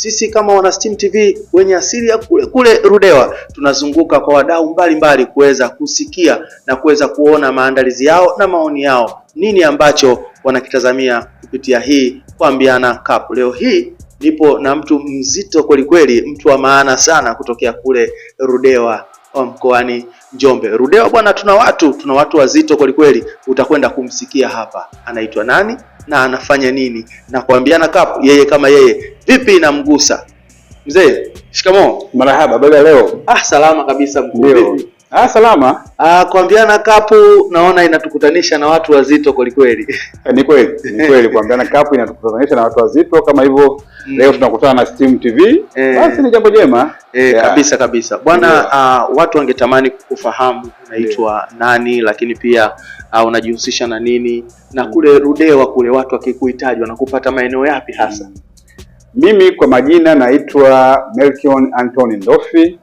Sisi kama wana Steam TV wenye asili ya kule Ludewa tunazunguka kwa wadau mbalimbali kuweza kusikia na kuweza kuona maandalizi yao na maoni yao, nini ambacho wanakitazamia kupitia hii Kuambiana Cup. Leo hii nipo na mtu mzito kweli, mtu wa maana sana kutokea kule Ludewa mkoani Njombe. Ludewa bwana, tuna watu wazito kweli, utakwenda kumsikia hapa. Anaitwa nani na anafanya nini, na Kuambiana Cup yeye kama yeye vipi inamgusa. Mzee, shikamoo. Marahaba, bado leo. Salama kabisa mkuu. Salama. Kuambiana Cup naona inatukutanisha na watu wazito kweli. Ni kweli Kuambiana Cup inatukutanisha na watu wazito kama hivyo. Leo tunakutana na Steam TV. Basi ni jambo jema. Kabisa. Bwana, watu wangetamani kufahamu unaitwa nani, lakini pia unajihusisha na nini, na kule Ludewa kule watu wakikuhitaji wanakupata maeneo yapi hasa? Mimi kwa majina naitwa Melkion Anthony Ndofi,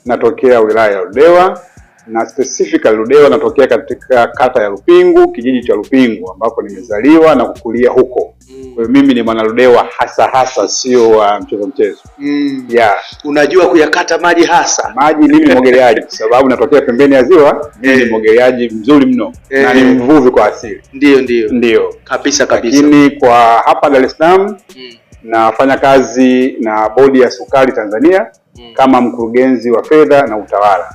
natokea wilaya ya Ludewa, na specifically Ludewa natokea katika kata ya Lupingu, kijiji cha Lupingu ambapo nimezaliwa na kukulia huko. Kwa hiyo mimi ni mwana Ludewa hasa, sio wa mchezo. Unajua kuyakata maji hasa? Maji mimi ni mwogeleaji sababu natokea pembeni ya ziwa. Mimi ni mwogeleaji mzuri mno na ni mvuvi kwa asili. Ndio. Kabisa. Lakini kwa hapa Dar es Salaam nafanya kazi na Bodi ya Sukari Tanzania kama mkurugenzi wa fedha na utawala.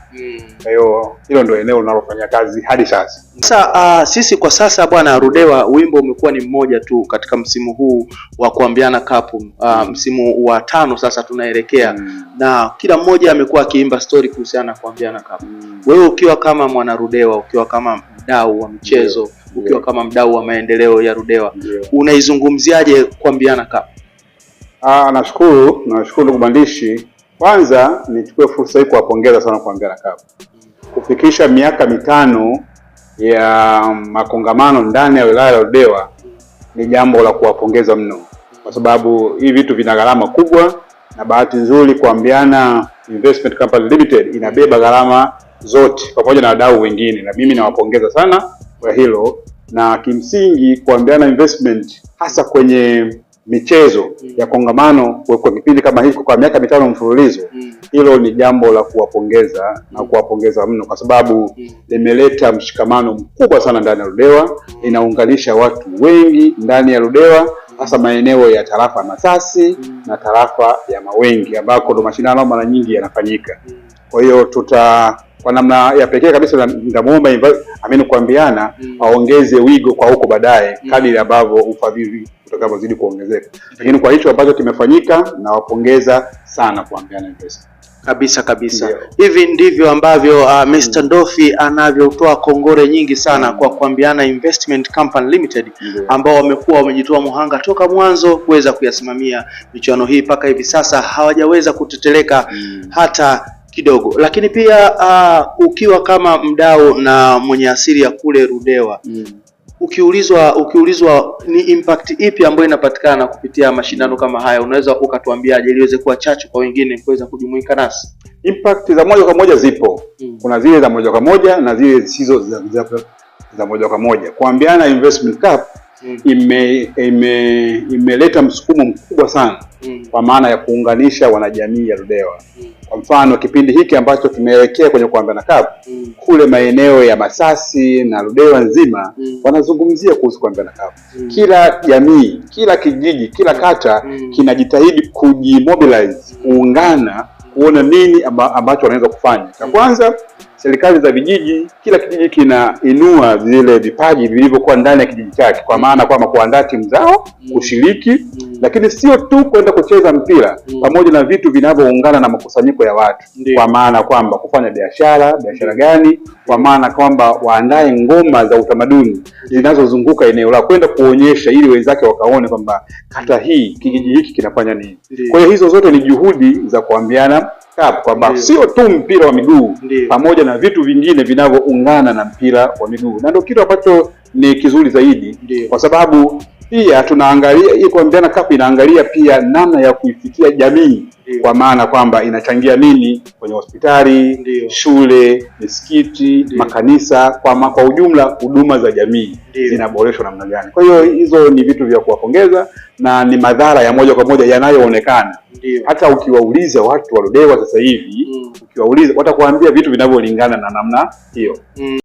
Kwa hiyo hilo ndio eneo linalofanya kazi hadi sasa. Sasa sisi kwa sasa bwana Ludewa, wimbo umekuwa ni mmoja tu katika msimu huu wa Kuambiana Cup. Msimu wa 5 sasa tunaelekea, na kila mmoja amekuwa akiimba story kuhusiana na Kuambiana Cup. Wewe ukiwa kama mwana Ludewa, ukiwa kama mdau wa michezo, ukiwa kama mdau wa maendeleo ya Ludewa, unaizungumziaje Kuambiana Cup? Nashukuru ndugu mwandishi. Kwanza nichukue fursa hii kuwapongeza sana Kuambiana Cup. Kufikisha miaka 5 ya makongamano ndani ya wilaya ya Ludewa ni jambo la kuwapongeza mno, kwa sababu hii vitu vina gharama kubwa, na bahati nzuri Kuambiana Investment Company Limited inabeba gharama zote pamoja na wadau wengine, na mimi nawapongeza sana kwa hilo. Na kimsingi Kuambiana Investment hasa kwenye michezo ya kongamano kwa kipindi kama hiki kwa miaka 5 mfululizo, hilo ni jambo la kuwapongeza na kuwapongeza mno, kwa sababu limeleta mshikamano mkubwa sana ndani ya Ludewa. Inaunganisha watu wengi ndani ya Ludewa, hasa maeneo ya tarafa Masasi na tarafa ya Mawengi ambako ndo mashindano mara nyingi yanafanyika. Kwa hiyo kwa namna ya pekee kabisa nitamuomba Kuambiana aongeze wigo kwa huko baadaye kadri ambavyo ufadhili utakavyozidi kuongezeka. Lakini kwa hicho ambacho kimefanyika na wapongeza sana Kuambiana Investment. Kabisa. Hivi ndivyo ambavyo Mr. Ndofi anavyotoa kongore nyingi sana kwa Kuambiana Investment Company Limited ambao wamekuwa wamejitoa muhanga toka mwanzo kuweza kuyasimamia michuano hii mpaka hivi sasa hawajaweza kuteteleka hata kidogo. Lakini pia ukiwa kama mdau na mwenye asili ya kule Ludewa, ukiulizwa ni impact ipi ambayo inapatikana kupitia mashindano kama haya, unaweza ukatuambiaje ili iweze kuwa chachu kwa wengine kuweza kujumuika nasi? Impact za moja kwa moja zipo. Kuna zile za moja kwa moja na zile zisizo za moja kwa moja. Kuambiana Investment Cup imeleta msukumo mkubwa sana kwa maana ya kuunganisha wanajamii ya Ludewa. Kwa mfano kipindi hiki ambacho tumeelekea kwenye Kuambiana Cup, kule maeneo ya Masasi na Ludewa nzima wanazungumzia kuhusu Kuambiana Cup. Kila jamii, kila kijiji, kila kata kinajitahidi kujimobilize, kuungana, kuona nini ambacho wanaweza kufanya. Kwa kwanza serikali za vijiji, kila kijiji kinainua vile vipaji vilivyokuwa ndani ya kijiji chake, kwa maana kwamba kuandaa timu zao kushiriki, lakini sio tu kwenda kucheza mpira, pamoja na vitu vinavyoungana na makusanyiko ya watu. Kwa maana kwamba kufanya biashara gani, kwa maana kwamba waandae ngoma za utamaduni zinazozunguka eneo la kwenda kuonyesha ili wenzake wakaone kwamba kata hii, kijiji hiki kinafanya nini. Kwa hiyo hizo zote ni juhudi za Kuambiana Cup, kwamba sio tu mpira wa miguu, pamoja na vitu vingine vinavyoungana na mpira wa miguu. Na ndio kitu ambacho ni kizuri zaidi, kwa sababu Pia tunaangalia hii Kuambiana Cup inaangalia pia namna ya kuifikia jamii. Kwa maana kwamba inachangia nini kwenye hospitali, shule, misikiti, makanisa, kwa ujumla huduma za jamii zinaboreshwa namna gani. Kwa hiyo hizo ni vitu vya kuwapongeza na ni madhara ya moja kwa moja yanayoonekana. Hata ukiwauliza watu wa Ludewa sasa hivi, ukiwauliza watakuambia vitu vinavyolingana na namna hiyo.